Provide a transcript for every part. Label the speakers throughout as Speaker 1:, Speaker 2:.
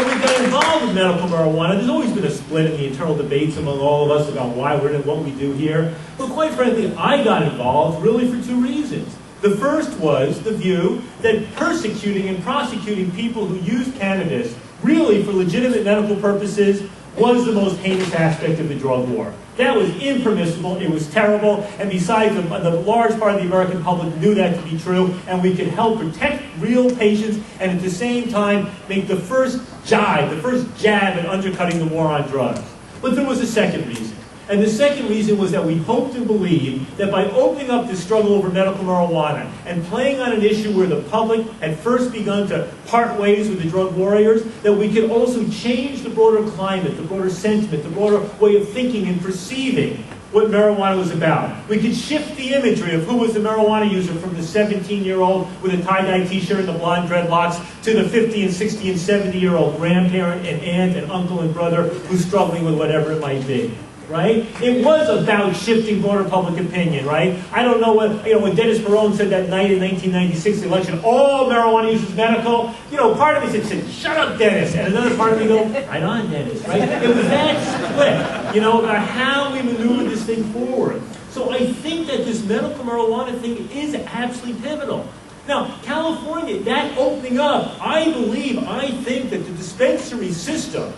Speaker 1: when we got involved with medical marijuana, there's always been a split in the internal debates among all of us about why we're doing what we do here. But quite frankly, I got involved really for two reasons. The first was the view that persecuting and prosecuting people who use cannabis really for legitimate medical purposes was the most heinous aspect of the drug war. That was impermissible, it was terrible, and besides, the large part of the American public knew that to be true, and we could help protect real patients and at the same time make the first jab at undercutting the war on drugs. But there was a second reason. And the second reason was that we hoped and believed that by opening up this struggle over medical marijuana and playing on an issue where the public had first begun to part ways with the drug warriors, that we could also change the broader climate, the broader sentiment, the broader way of thinking and perceiving what marijuana was about. We could shift the imagery of who was the marijuana user from the 17-year-old with a tie-dye t-shirt and the blonde dreadlocks to the 50 and 60 and 70-year-old grandparent and aunt and uncle and brother who's struggling with whatever it might be. Right? It was about shifting broader public opinion, right? I don't know what, when Dennis Perone said that night in 1996 election, all marijuana use is medical, part of me said, shut up, Dennis. And another part of me go, right on, Dennis, right? It was that split, about how we maneuvered this thing forward. So I think that this medical marijuana thing is absolutely pivotal. Now, California, that opening up, I think that the dispensary system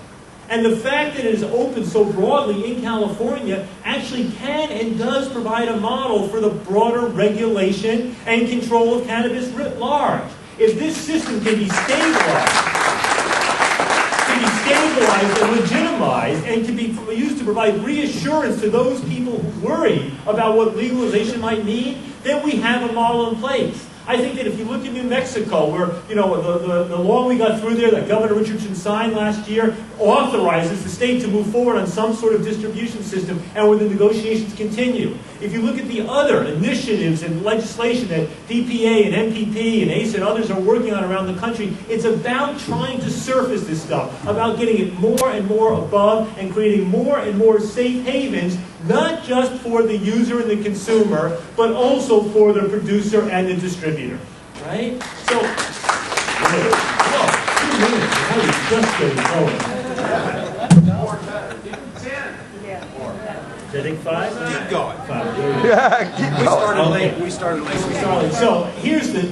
Speaker 1: and the fact that it is open so broadly in California actually can and does provide a model for the broader regulation and control of cannabis writ large. If this system can be stabilized and legitimized and can be used to provide reassurance to those people who worry about what legalization might mean, then we have a model in place. I think that if you look at New Mexico, where the law we got through there that Governor Richardson signed last year authorizes the state to move forward on some sort of distribution system, and where the negotiations continue. If you look at the other initiatives and legislation that DPA and MPP and ACE and others are working on around the country, it's about trying to surface this stuff, about getting it more and more above and creating more and more safe havens, not just for the user and the consumer, but also for the producer and the distributor. Right? So, 2 minutes. How are you just getting going? I think 5?
Speaker 2: Keep going.
Speaker 1: 5.
Speaker 2: Yeah, We started late.
Speaker 1: So here's the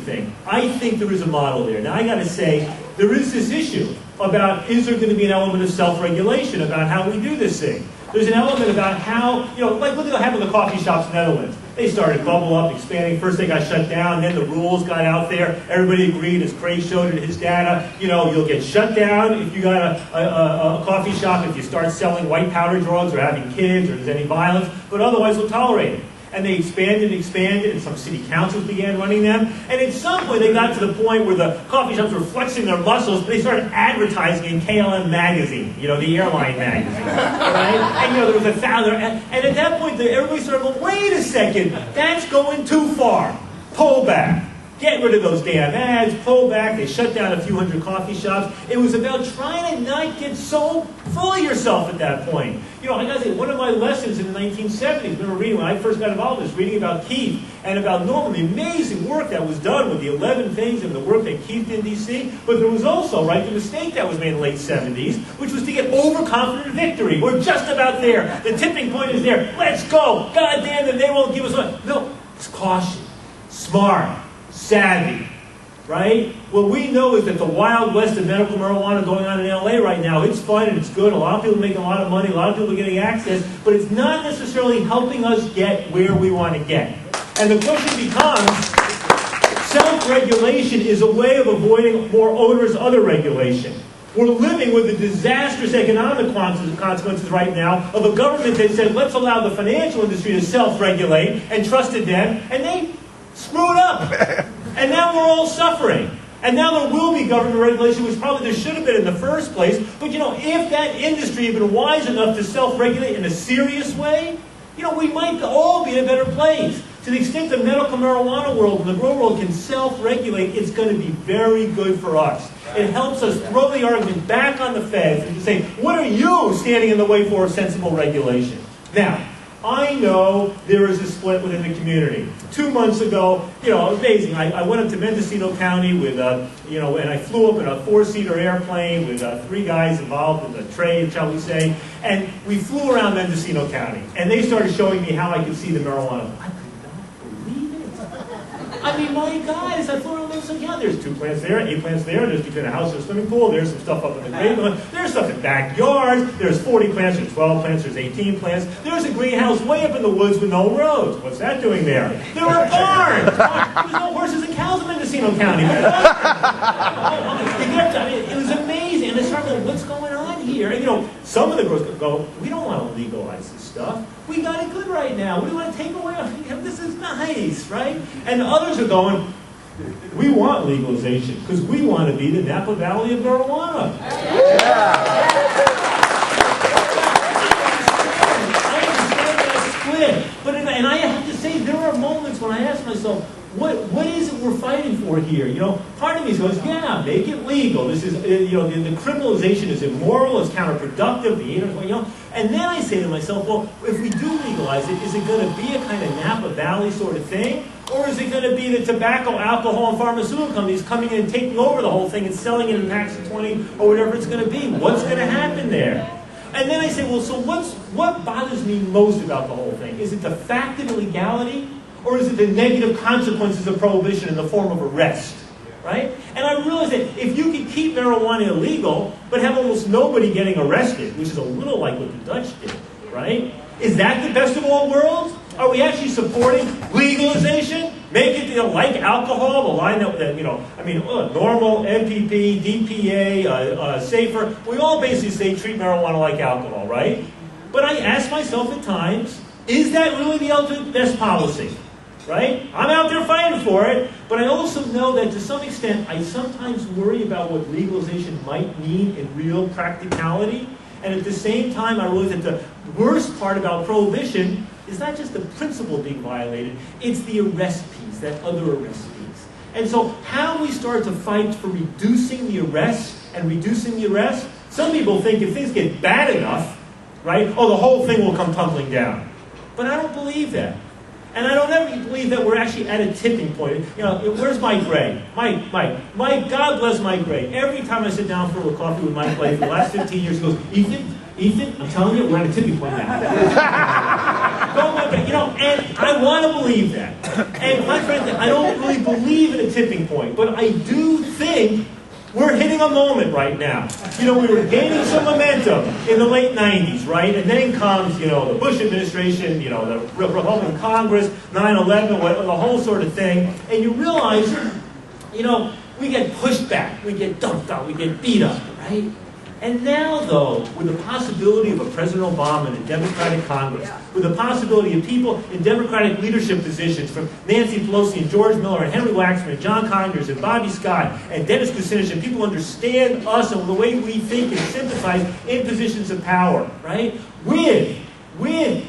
Speaker 1: thing. I think there is a model there. Now I got to say, there is this issue about, is there going to be an element of self-regulation about how we do this thing? There's an element about how, like look at what happened to the coffee shops in the Netherlands. They started bubble up, expanding. First they got shut down, then the rules got out there. Everybody agreed, as Craig showed in his data, you'll get shut down if you got a coffee shop, if you start selling white powder drugs or having kids or there's any violence, but otherwise we'll tolerate it. And they expanded, and some city councils began running them. And at some point, they got to the point where the coffee shops were flexing their muscles, but they started advertising in KLM magazine, the airline magazine, right? And there was 1,000, and at that point, everybody started going, wait a second, that's going too far. Pull back. Get rid of those damn ads, pull back. They shut down a few hundred coffee shops. It was about trying to not get so full of yourself at that point. I gotta say, one of my lessons in the 1970s, when I first got involved, was reading about Keith and about NORML, the amazing work that was done with the 11 things and the work that Keith did in D.C. But there was also, the mistake that was made in the late 70s, which was to get overconfident victory. We're just about there. The tipping point is there. Let's go. God damn them, they won't give us one. No, it's caution. Smart. Savvy, right? What we know is that the wild west of medical marijuana going on in LA right now, it's fun and it's good. A lot of people are making a lot of money, a lot of people are getting access, but it's not necessarily helping us get where we want to get. And the question becomes, self-regulation is a way of avoiding more onerous other regulation. We're living with the disastrous economic consequences right now of a government that said, let's allow the financial industry to self-regulate and trusted them, and they screwed up. And now we're all suffering. And now there will be government regulation, which probably there should have been in the first place. But if that industry had been wise enough to self-regulate in a serious way, we might all be in a better place. To the extent the medical marijuana world and the grow world can self-regulate, it's going to be very good for us. It helps us throw the argument back on the feds and to say, what are you standing in the way for sensible regulation? Now, I know there is a split within the community. 2 months ago, amazing. I went up to Mendocino County with, and I flew up in a 4-seater airplane with 3 guys involved in the trade, shall we say, and we flew around Mendocino County, and they started showing me how I could see the marijuana. I could not believe it. I mean, my guys, I flew around Mendocino County. There's 2 plants there, 8 plants there. There's between a house and a swimming pool. There's some stuff up in the grapevine. There's stuff in backyards. There's 40 plants. There's 12 plants. There's 18 plants. There's a greenhouse way up in the woods with no roads. What's that doing there? There are barns. There's no horses and cows in Mendocino County. It was amazing. And I started going, what's going on here? And some of the girls go, we don't want to legalize this stuff. We got it good right now. We want to take away. This is nice, right? And others are going, we want legalization because we want to be the Napa Valley of marijuana. Yeah. I understand that split, but and I have to say there are moments when I ask myself, what is it we're fighting for here? Part of me goes, yeah, make it legal. This is, the criminalization is immoral, it's counterproductive, and then I say to myself, well, if we do legalize it, is it going to be a kind of Napa Valley sort of thing? Or is it going to be the tobacco, alcohol, and pharmaceutical companies coming in and taking over the whole thing and selling it in packs of 20 or whatever it's going to be? What's going to happen there? And then I say, well, so what bothers me most about the whole thing? Is it the fact of illegality? Or is it the negative consequences of prohibition in the form of arrest? Right? And I realize that if you can keep marijuana illegal, but have almost nobody getting arrested, which is a little like what the Dutch did, right? Is that the best of all worlds? Are we actually supporting legalization? Make it like alcohol, the line that NORML, MPP, DPA, SAFER, we all basically say treat marijuana like alcohol, right? But I ask myself at times, is that really the ultimate best policy? Right? I'm out there fighting for it, but I also know that to some extent I sometimes worry about what legalization might mean in real practicality. And at the same time, I realize that the worst part about prohibition is not just the principle being violated, it's the arrest piece, that other arrest piece. And so how we start to fight for reducing the arrest and reducing the arrest, some people think if things get bad enough, right, the whole thing will come tumbling down. But I don't believe that. And I don't ever believe that we're actually at a tipping point. Where's Mike Gray? Mike, God bless Mike Gray. Every time I sit down for a coffee with Mike Gray for the last 15 years, he goes, Ethan, I'm telling you, we're at a tipping point now. And I want to believe that. And quite frankly, I don't really believe in a tipping point, but I do think we're hitting a moment right now. We were gaining some momentum in the late 90s, right? And then comes, the Bush administration, the Republican Congress, 9/11, the whole sort of thing. And you realize, we get pushed back, we get dumped out, we get beat up, right? And now, though, with the possibility of a President Obama in a Democratic Congress, with the possibility of people in Democratic leadership positions from Nancy Pelosi and George Miller and Henry Waxman and John Conyers and Bobby Scott and Dennis Kucinich, and people understand us and the way we think and sympathize in positions of power, right? With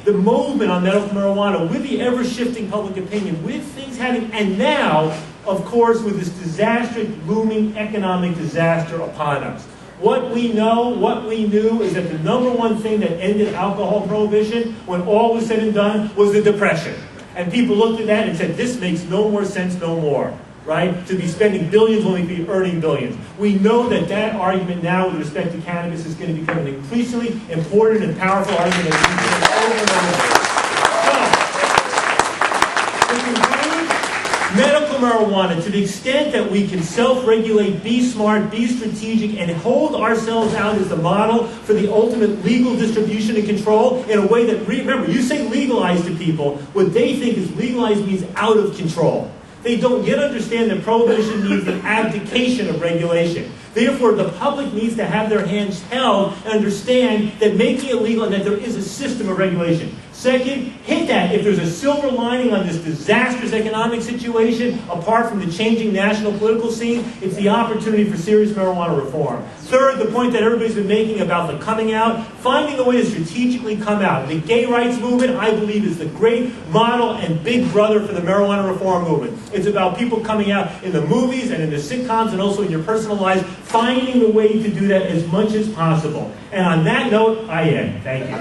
Speaker 1: the movement on medical marijuana, with the ever-shifting public opinion, with things having, and now, of course, with this disastrous, looming economic disaster upon us. What we knew is that the number one thing that ended alcohol prohibition, when all was said and done, was the Depression. And people looked at that and said, this makes no more sense no more, right? To be spending billions when we be earning billions. We know that argument now with respect to cannabis is going to become an increasingly important and powerful argument medical marijuana, to the extent that we can self-regulate, be smart, be strategic, and hold ourselves out as the model for the ultimate legal distribution and control in a way that, remember, you say legalize to people, what they think is legalize means out of control. They don't yet understand that prohibition means an abdication of regulation. Therefore, the public needs to have their hands held and understand that making it legal and that there is a system of regulation. Second, hit that. If there's a silver lining on this disastrous economic situation, apart from the changing national political scene, it's the opportunity for serious marijuana reform. Third, the point that everybody's been making about the coming out, finding a way to strategically come out. The gay rights movement, I believe, is the great model and big brother for the marijuana reform movement. It's about people coming out in the movies and in the sitcoms and also in your personal lives, finding a way to do that as much as possible. And on that note, I end. Thank you.